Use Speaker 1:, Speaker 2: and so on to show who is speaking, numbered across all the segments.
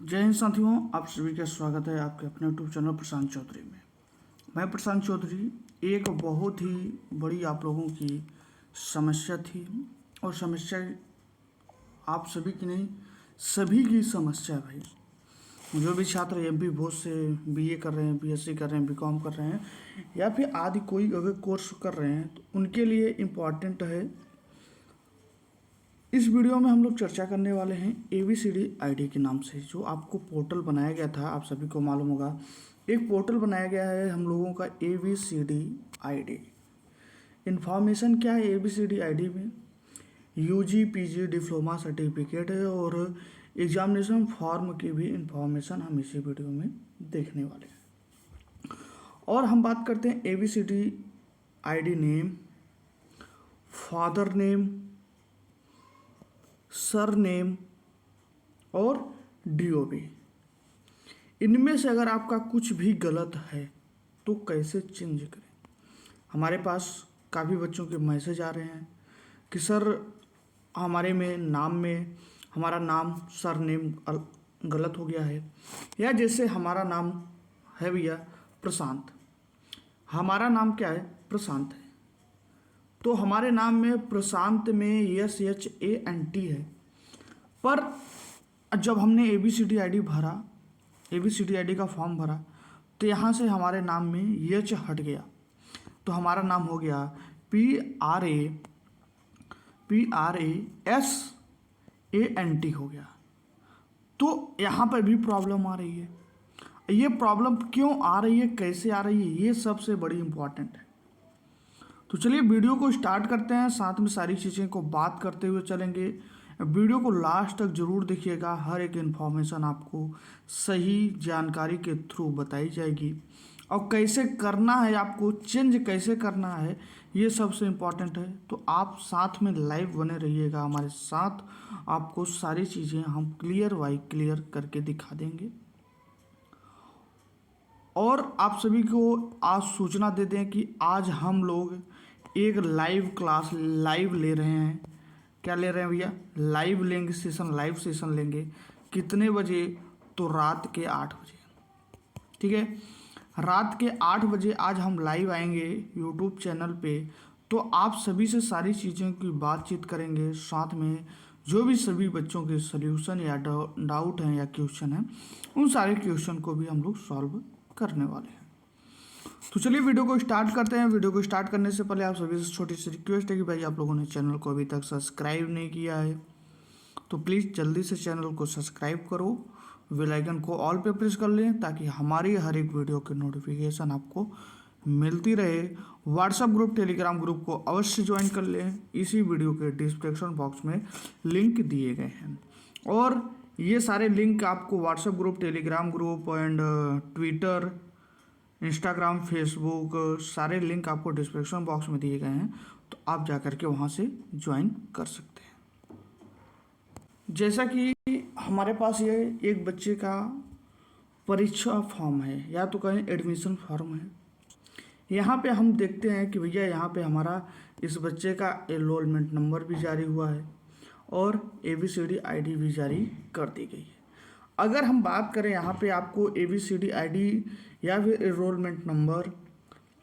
Speaker 1: जय हिंद साथियों, आप सभी का स्वागत है आपके अपने यूट्यूब चैनल प्रशांत चौधरी में। मैं प्रशांत चौधरी। एक बहुत ही बड़ी आप लोगों की समस्या थी और समस्या आप सभी की नहीं, सभी की समस्या है भाई। जो भी छात्र एमपी बोर्ड से बीए कर रहे हैं, बीएससी कर रहे हैं, बीकॉम कर रहे हैं या फिर आदि कोई अगर कोर्स कर रहे हैं तो उनके लिए इम्पॉर्टेंट है। इस वीडियो में हम लोग चर्चा करने वाले हैं ABCD ID के नाम से, जो आपको पोर्टल बनाया गया था। आप सभी को मालूम होगा, एक पोर्टल बनाया गया है हम लोगों का ABCD ID। इन्फॉर्मेशन क्या है ABCD ID में? UG PG डिप्लोमा सर्टिफिकेट है और एग्जामिनेशन फॉर्म की भी इंफॉर्मेशन हम इसी वीडियो में देखने वाले हैं। और हम बात करते हैं ABCD ID name, father name, sir name और DOB। इनमें से अगर आपका कुछ भी गलत है तो कैसे चेंज करें? हमारे पास काफ़ी बच्चों के मैसेज आ रहे हैं कि सर हमारे में नाम में हमारा नाम सर नेम गलत हो गया है, या जैसे हमारा नाम है भैया प्रशांत, हमारा नाम क्या है? प्रशांत है। तो हमारे नाम में प्रशांत में SHANT है, पर जब हमने ABCD ID भरा, ABCD ID का फॉर्म भरा, तो यहाँ से हमारे नाम में H हट गया, तो हमारा नाम हो गया PRASANT हो गया। तो यहाँ पर भी प्रॉब्लम आ रही है। ये प्रॉब्लम क्यों आ रही है, कैसे आ रही है, ये सबसे बड़ी इम्पॉर्टेंट है। तो चलिए वीडियो को स्टार्ट करते हैं, साथ में सारी चीज़ें को बात करते हुए चलेंगे। वीडियो को लास्ट तक जरूर देखिएगा, हर एक इन्फॉर्मेशन आपको सही जानकारी के थ्रू बताई जाएगी और कैसे करना है, आपको चेंज कैसे करना है, ये सबसे इम्पॉर्टेंट है। तो आप साथ में लाइव बने रहिएगा हमारे साथ, आपको सारी चीज़ें हम क्लियर बाई क्लियर करके दिखा देंगे। और आप सभी को आज सूचना दे दें कि आज हम लोग एक लाइव क्लास लाइव ले रहे हैं। क्या ले रहे हैं भैया? लाइव लेंगे, सेशन, लाइव सेशन लेंगे। कितने बजे? तो रात के 8 बजे। ठीक है, रात के 8 बजे आज हम लाइव आएंगे यूट्यूब चैनल पे। तो आप सभी से सारी चीज़ों की बातचीत करेंगे, साथ में जो भी सभी बच्चों के सल्यूशन या डाउट हैं या क्वेश्चन हैं, उन सारे क्वेश्चन को भी हम लोग सॉल्व करने वाले हैं। तो चलिए वीडियो को स्टार्ट करते हैं। वीडियो को स्टार्ट करने से पहले आप सभी से छोटी सी रिक्वेस्ट है कि भाई आप लोगों ने चैनल को अभी तक सब्सक्राइब नहीं किया है तो प्लीज़ जल्दी से चैनल को सब्सक्राइब करो, बेल आइकन को ऑल पे प्रेस कर लें ताकि हमारी हर एक वीडियो की नोटिफिकेशन आपको मिलती रहे। व्हाट्सएप ग्रुप, टेलीग्राम ग्रुप को अवश्य ज्वाइन कर लें, इसी वीडियो के डिस्क्रिप्शन बॉक्स में लिंक दिए गए हैं। और ये सारे लिंक आपको WhatsApp group, Telegram group and Twitter, Instagram, Facebook, सारे लिंक आपको डिस्क्रिप्शन बॉक्स में दिए गए हैं, तो आप जा कर के वहाँ से ज्वाइन कर सकते हैं। जैसा कि हमारे पास ये एक बच्चे का परीक्षा फॉर्म है या तो कहें एडमिशन फॉर्म है। यहाँ पे हम देखते हैं कि भैया यहाँ पे हमारा इस बच्चे का एनरोलमेंट नंबर भी जारी हुआ है और ABCD ID भी जारी कर दी गई है। अगर हम बात करें यहाँ पे आपको ABCD ID या फिर एनरोलमेंट नंबर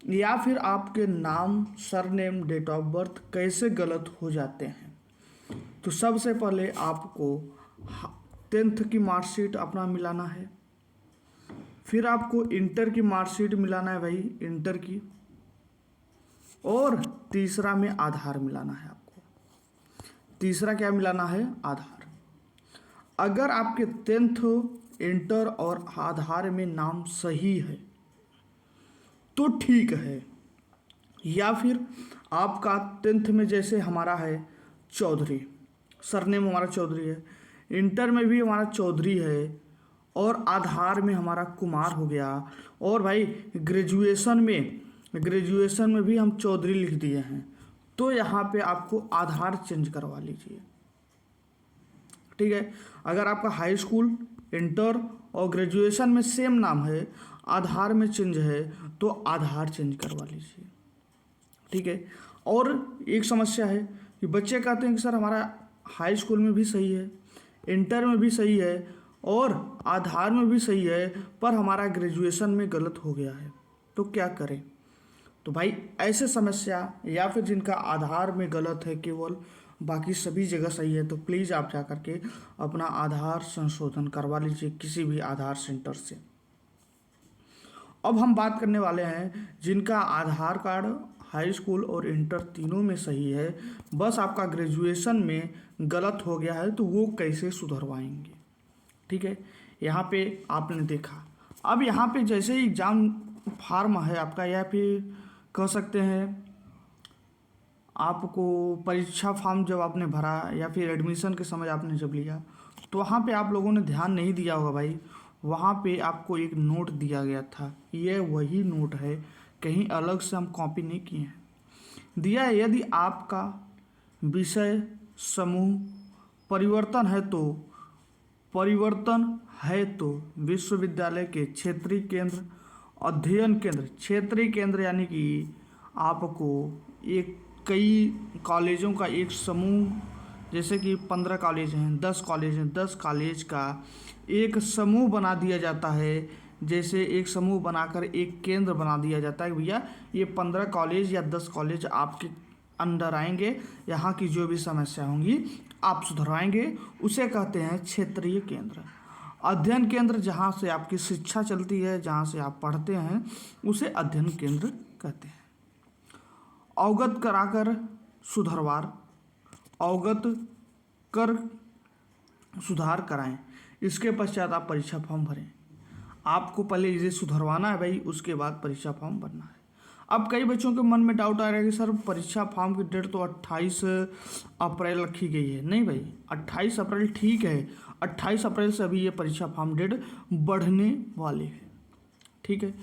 Speaker 1: या फिर आपके नाम, सरनेम, डेट ऑफ बर्थ कैसे गलत हो जाते हैं, तो सबसे पहले आपको 10th की मार्कशीट अपना मिलाना है, फिर आपको इंटर की मार्कशीट मिलाना है भाई, इंटर की, और तीसरा में आधार मिलाना है आपको। तीसरा क्या मिलाना है? आधार। अगर आपके 10th, इंटर और आधार में नाम सही है तो ठीक है, या फिर आपका 10th में जैसे हमारा है चौधरी, सरनेम हमारा चौधरी है, इंटर में भी हमारा चौधरी है और आधार में हमारा कुमार हो गया, और भाई ग्रेजुएशन में भी हम चौधरी लिख दिए हैं, तो यहाँ पे आपको आधार चेंज करवा लीजिए। ठीक है, अगर आपका हाई स्कूल, इंटर और ग्रेजुएशन में सेम नाम है, आधार में चेंज है, तो आधार चेंज करवा लीजिए। ठीक है, और एक समस्या है कि बच्चे कहते हैं कि सर हमारा हाई स्कूल में भी सही है, इंटर में भी सही है और आधार में भी सही है पर हमारा ग्रेजुएशन में गलत हो गया है, तो क्या करें। तो भाई ऐसे समस्या या फिर जिनका आधार में गलत है केवल, बाकी सभी जगह सही है, तो प्लीज़ आप जा करके अपना आधार संशोधन करवा लीजिए किसी भी आधार सेंटर से। अब हम बात करने वाले हैं जिनका आधार कार्ड हाई स्कूल और इंटर तीनों में सही है, बस आपका ग्रेजुएशन में गलत हो गया है, तो वो कैसे सुधरवाएंगे। ठीक है, यहाँ पे आपने देखा, अब यहाँ पे जैसे ही एग्ज़ाम फार्म है आपका, या फिर कह सकते हैं आपको परीक्षा फॉर्म जब आपने भरा या फिर एडमिशन के समय आपने जब लिया, तो वहाँ पे आप लोगों ने ध्यान नहीं दिया होगा भाई, वहाँ पे आपको एक नोट दिया गया था, ये वही नोट है, कहीं अलग से हम कॉपी नहीं किए हैं। दिया है यदि आपका विषय समूह परिवर्तन है तो विश्वविद्यालय के क्षेत्रीय केंद्र, अध्ययन केंद्र, क्षेत्रीय केंद्र यानी कि आपको एक कई कॉलेजों का एक समूह, जैसे कि 15 कॉलेज हैं, 10 कॉलेज हैं, 10 कॉलेज का एक समूह बना दिया जाता है। जैसे एक समूह बनाकर एक केंद्र बना दिया जाता है, भैया ये 15 कॉलेज या 10 कॉलेज आपके अंडर आएंगे, यहाँ की जो भी समस्या होंगी आप सुधरवाएंगे, उसे कहते हैं क्षेत्रीय केंद्र। अध्ययन केंद्र जहाँ से आपकी शिक्षा चलती है, जहाँ से आप पढ़ते हैं, उसे अध्ययन केंद्र कहते हैं। अवगत कराकर सुधारवार, अवगत कर सुधार कराएं, इसके पश्चात आप परीक्षा फॉर्म भरें। आपको पहले इसे सुधरवाना है भाई, उसके बाद परीक्षा फॉर्म भरना है। अब कई बच्चों के मन में डाउट आ रहा है कि सर परीक्षा फॉर्म की डेट तो 28 अप्रैल रखी गई है। नहीं भाई, 28 अप्रैल ठीक है, 28 अप्रैल से अभी ये परीक्षा फॉर्म डेट बढ़ने वाली है। ठीक है,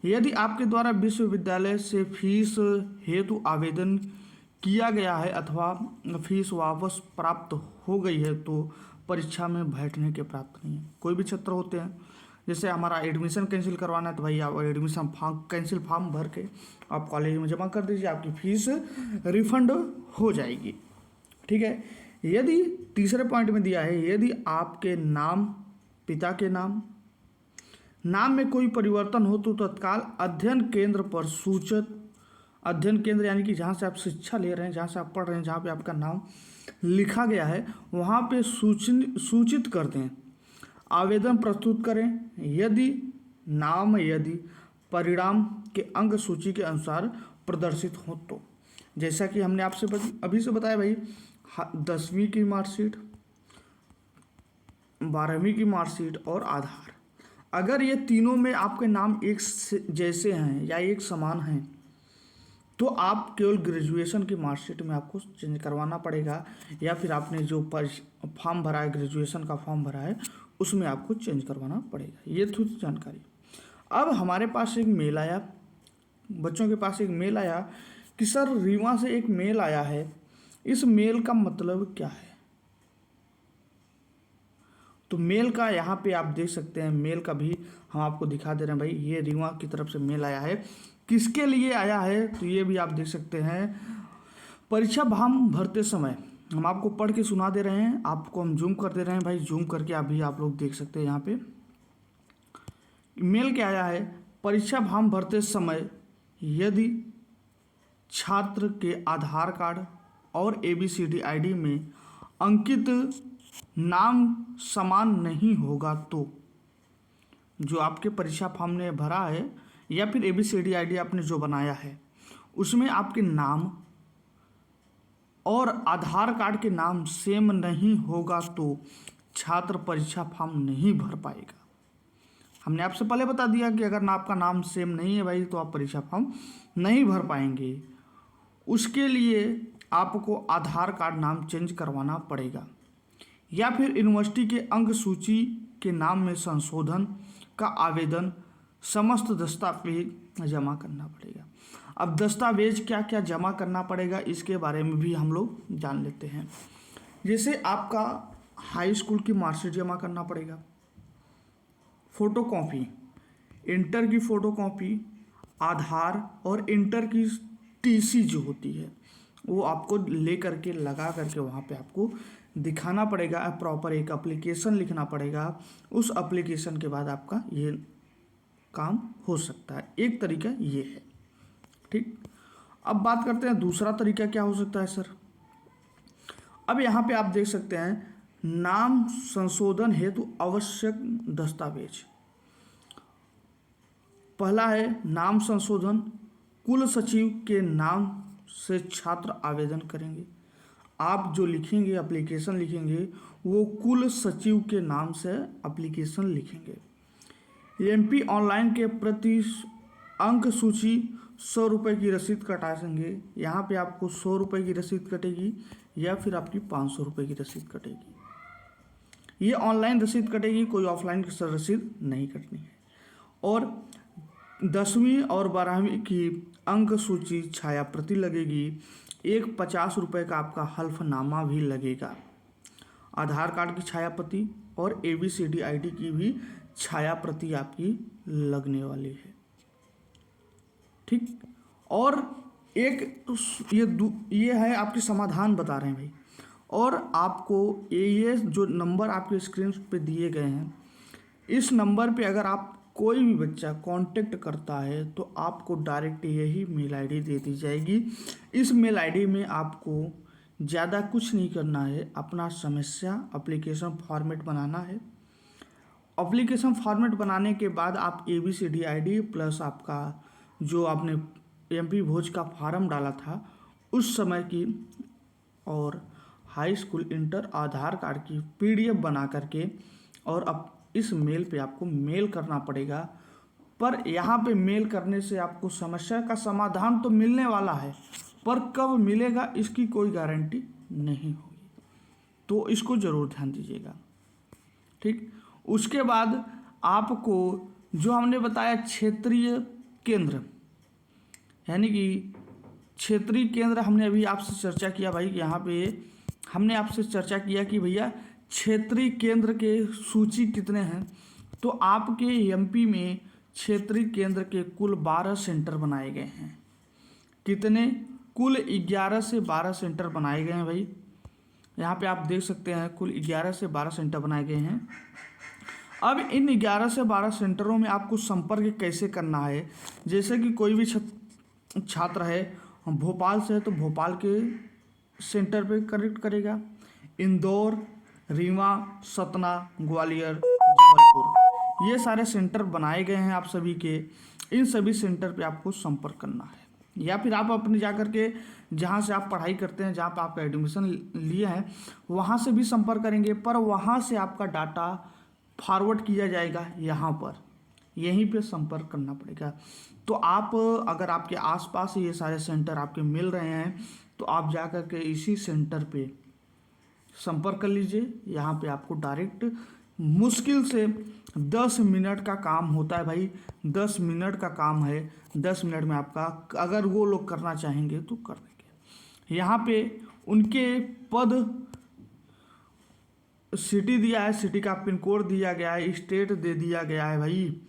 Speaker 1: यदि आपके द्वारा विश्वविद्यालय से फीस हेतु आवेदन किया गया है अथवा फीस वापस प्राप्त हो गई है, तो परीक्षा में बैठने के प्राप्त नहीं है। कोई भी छात्र होते हैं, जैसे हमारा एडमिशन कैंसिल करवाना है, तो भाई आप एडमिशन फॉर्म कैंसिल फॉर्म भर के आप कॉलेज में जमा कर दीजिए, आपकी फ़ीस रिफंड हो जाएगी। ठीक है, यदि तीसरे पॉइंट में दिया है, यदि आपके नाम, पिता के नाम में कोई परिवर्तन हो तो तत्काल अध्ययन केंद्र पर सूचित, अध्ययन केंद्र यानी कि जहाँ से आप शिक्षा ले रहे हैं, जहाँ से आप पढ़ रहे हैं, जहाँ पे आपका नाम लिखा गया है, वहाँ पे सूचित कर दें, आवेदन प्रस्तुत करें। यदि परिणाम के अंक सूची के अनुसार प्रदर्शित हो तो, जैसा कि हमने आपसे अभी से बताया भाई, 10वीं की मार्कशीट, 12वीं की मार्कशीट और आधार, अगर ये तीनों में आपके नाम एक जैसे हैं या एक समान हैं, तो आप केवल ग्रेजुएशन की मार्कशीट में आपको चेंज करवाना पड़ेगा, या फिर आपने जो फॉर्म भरा है, ग्रेजुएशन का फॉर्म भरा है, उसमें आपको चेंज करवाना पड़ेगा। ये थी जानकारी। अब हमारे पास एक मेल आया, बच्चों के पास एक मेल आया कि सर रीवा से एक मेल आया है, इस मेल का मतलब क्या है। तो मेल का यहाँ पे आप देख सकते हैं, मेल का भी हम आपको दिखा दे रहे हैं भाई, ये रीवा की तरफ से मेल आया है। किसके लिए आया है, तो ये भी आप देख सकते हैं, परीक्षा फॉर्म भरते समय हम आपको पढ़ के सुना दे रहे हैं, आपको हम जूम कर दे रहे हैं भाई, जूम करके अभी आप लोग देख सकते हैं। यहाँ पे मेल क्या आया है, परीक्षा फॉर्म भरते समय यदि छात्र के आधार कार्ड और ABCD ID में अंकित नाम समान नहीं होगा, तो जो आपके परीक्षा फॉर्म ने भरा है या फिर ABCD ID आपने जो बनाया है, उसमें आपके नाम और आधार कार्ड के नाम सेम नहीं होगा, तो छात्र परीक्षा फॉर्म नहीं भर पाएगा। हमने आपसे पहले बता दिया कि अगर आपका नाम सेम नहीं है भाई, तो आप परीक्षा फॉर्म नहीं भर पाएंगे। उसके लिए आपको आधार कार्ड नाम चेंज करवाना पड़ेगा, या फिर यूनिवर्सिटी के अंक सूची के नाम में संशोधन का आवेदन, समस्त दस्तावेज जमा करना पड़ेगा। अब दस्तावेज क्या क्या जमा करना पड़ेगा, इसके बारे में भी हम लोग जान लेते हैं। जैसे आपका हाई स्कूल की मार्कशीट जमा करना पड़ेगा, फ़ोटो कॉपी, इंटर की फ़ोटो कॉपी, आधार और इंटर की TC जो होती है, वो आपको ले करके लगा करके वहाँ पे आपको दिखाना पड़ेगा, प्रॉपर एक एप्लीकेशन लिखना पड़ेगा। उस एप्लीकेशन के बाद आपका ये काम हो सकता है। एक तरीका ये है, ठीक। अब बात करते हैं दूसरा तरीका क्या हो सकता है सर। अब यहाँ पे आप देख सकते हैं नाम संशोधन हेतु आवश्यक दस्तावेज। पहला है नाम संशोधन, कुल सचिव के नाम से छात्र आवेदन करेंगे। आप जो लिखेंगे एप्लीकेशन लिखेंगे वो कुल सचिव के नाम से एप्लीकेशन लिखेंगे। एमपी ऑनलाइन के प्रति अंक सूची 100 रुपये की रसीद कटा देंगे। यहाँ पे आपको 100 रुपये की रसीद कटेगी या फिर आपकी 500 रुपये की रसीद कटेगी। ये ऑनलाइन रसीद कटेगी, कोई ऑफलाइन रसीद नहीं कटनी है। और 10वीं और 12वीं की अंक सूची छाया प्रति लगेगी। एक 50 रुपये का आपका हल्फनामा भी लगेगा। आधार कार्ड की छाया प्रति और ABCD ID की भी छाया प्रति आपकी लगने वाली है, ठीक। और एक ये है आपके समाधान बता रहे हैं भाई। और आपको ये जो नंबर आपके स्क्रीन पे दिए गए हैं, इस नंबर पे अगर आप कोई भी बच्चा कांटेक्ट करता है तो आपको डायरेक्ट यही मेल आईडी दे दी जाएगी। इस मेल आईडी में आपको ज़्यादा कुछ नहीं करना है, अपना समस्या एप्लीकेशन फॉर्मेट बनाना है। एप्लीकेशन फॉर्मेट बनाने के बाद आप ABCD ID प्लस आपका जो आपने MP भोज का फॉर्म डाला था उस समय की और हाई स्कूल इंटर आधार कार्ड की PDF बना करके और अब इस मेल पे आपको मेल करना पड़ेगा। पर यहाँ पे मेल करने से आपको समस्या का समाधान तो मिलने वाला है, पर कब मिलेगा इसकी कोई गारंटी नहीं होगी, तो इसको ज़रूर ध्यान दीजिएगा, ठीक। उसके बाद आपको जो हमने बताया क्षेत्रीय केंद्र, यानी कि क्षेत्रीय केंद्र हमने अभी आपसे चर्चा किया भाई। यहाँ पे हमने आपसे चर्चा किया कि भैया क्षेत्रीय केंद्र के सूची कितने हैं। तो आपके MP में क्षेत्रीय केंद्र के कुल 12 सेंटर बनाए गए हैं। कितने? कुल 11 से 12 सेंटर बनाए गए हैं भाई। यहाँ पे आप देख सकते हैं कुल 11 से 12 सेंटर बनाए गए हैं। अब इन 11 से 12 सेंटरों में आपको संपर्क कैसे करना है। जैसे कि कोई भी छात्र है भोपाल से है तो भोपाल के सेंटर पे कनेक्ट करेगा। इंदौर, रीवा, सतना, ग्वालियर, जबलपुर, ये सारे सेंटर बनाए गए हैं आप सभी के। इन सभी सेंटर पे आपको संपर्क करना है, या फिर आप अपने जाकर के जहाँ से आप पढ़ाई करते हैं, जहाँ पे आपका एडमिशन लिया है, वहाँ से भी संपर्क करेंगे। पर वहाँ से आपका डाटा फॉरवर्ड किया जाएगा यहाँ पर, यहीं पे संपर्क करना पड़ेगा। तो आप अगर आपके आसपास ये सारे सेंटर आपके मिल रहे हैं तो आप जाकर के इसी सेंटर पे संपर्क कर लीजिए। यहाँ पे आपको डायरेक्ट मुश्किल से 10 मिनट का काम होता है भाई, 10 मिनट का काम है। 10 मिनट में आपका अगर वो लोग करना चाहेंगे तो कर देंगे। यहाँ पे उनके पद, सिटी दिया है, सिटी का पिन कोड दिया गया है, स्टेट दे दिया गया है भाई,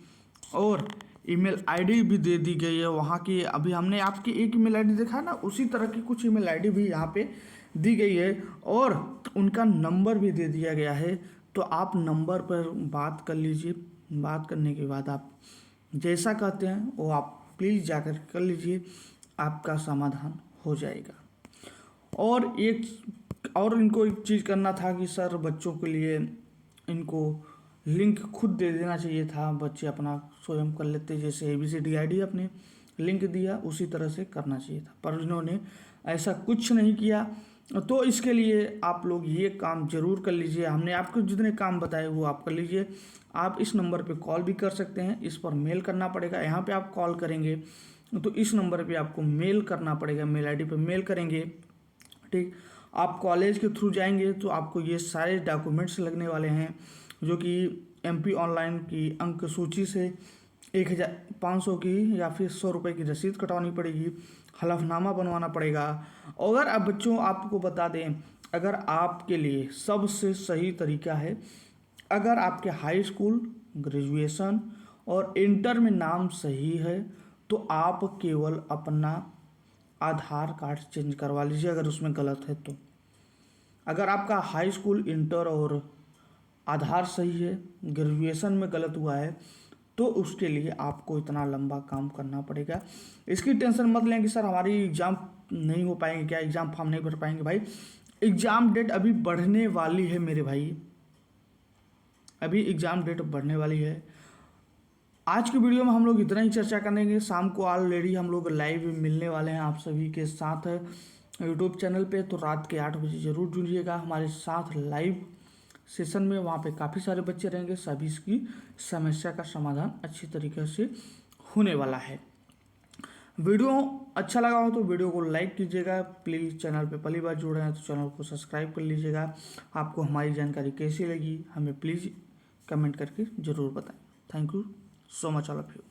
Speaker 1: और ईमेल आईडी भी दे दी गई है वहाँ की। अभी हमने आपकी एक ईमेल आईडी देखा ना, उसी तरह की कुछ ईमेल आईडी भी यहाँ पे दी गई है, और उनका नंबर भी दे दिया गया है। तो आप नंबर पर बात कर लीजिए। बात करने के बाद आप जैसा कहते हैं वो आप प्लीज़ जाकर कर लीजिए, आपका समाधान हो जाएगा। और इनको एक चीज़ करना था कि सर बच्चों के लिए इनको लिंक खुद दे देना चाहिए था, बच्चे अपना स्वयं कर लेते। जैसे ABCD ID अपने लिंक दिया उसी तरह से करना चाहिए था, पर इन्होंने ऐसा कुछ नहीं किया। तो इसके लिए आप लोग ये काम ज़रूर कर लीजिए। हमने आपको जितने काम बताए वो आप कर लीजिए। आप इस नंबर पे कॉल भी कर सकते हैं, इस पर मेल करना पड़ेगा। यहाँ पे आप कॉल करेंगे तो इस नंबर पे आपको मेल करना पड़ेगा, मेल आईडी पे मेल करेंगे, ठीक। आप कॉलेज के थ्रू जाएंगे तो आपको ये सारे डॉक्यूमेंट्स लगने वाले हैं, जो कि MP ऑनलाइन की अंक सूची से 1500 की या फिर 100 रुपये की रसीद कटवानी पड़ेगी, हलफनामा बनवाना पड़ेगा। अगर अब बच्चों आपको बता दें, अगर आपके लिए सबसे सही तरीका है, अगर आपके हाई स्कूल, ग्रेजुएशन और इंटर में नाम सही है तो आप केवल अपना आधार कार्ड चेंज करवा लीजिए अगर उसमें गलत है तो। अगर आपका हाई स्कूल, इंटर और आधार सही है, ग्रेजुएशन में गलत हुआ है, तो उसके लिए आपको इतना लंबा काम करना पड़ेगा। इसकी टेंशन मत लें कि सर हमारी एग्ज़ाम नहीं हो पाएंगे, क्या एग्ज़ाम फॉर्म नहीं भर पाएंगे। भाई एग्ज़ाम डेट अभी बढ़ने वाली है मेरे भाई, अभी एग्ज़ाम डेट बढ़ने वाली है। आज की वीडियो में हम लोग इतना ही चर्चा करेंगे। शाम को ऑलरेडी हम लोग लाइव मिलने वाले हैं आप सभी के साथ यूट्यूब चैनल पे, तो रात के 8 बजे ज़रूर जुड़िएगा हमारे साथ लाइव सेशन में। वहाँ पे काफ़ी सारे बच्चे रहेंगे, सभी की समस्या का समाधान अच्छी तरीके से होने वाला है। वीडियो अच्छा लगा हो तो वीडियो को लाइक कीजिएगा प्लीज़। चैनल पे पहली बार जुड़ रहे हैं तो चैनल को सब्सक्राइब कर लीजिएगा। आपको हमारी जानकारी कैसी लगी हमें प्लीज़ कमेंट करके ज़रूर बताएं। Thank you so much all of you.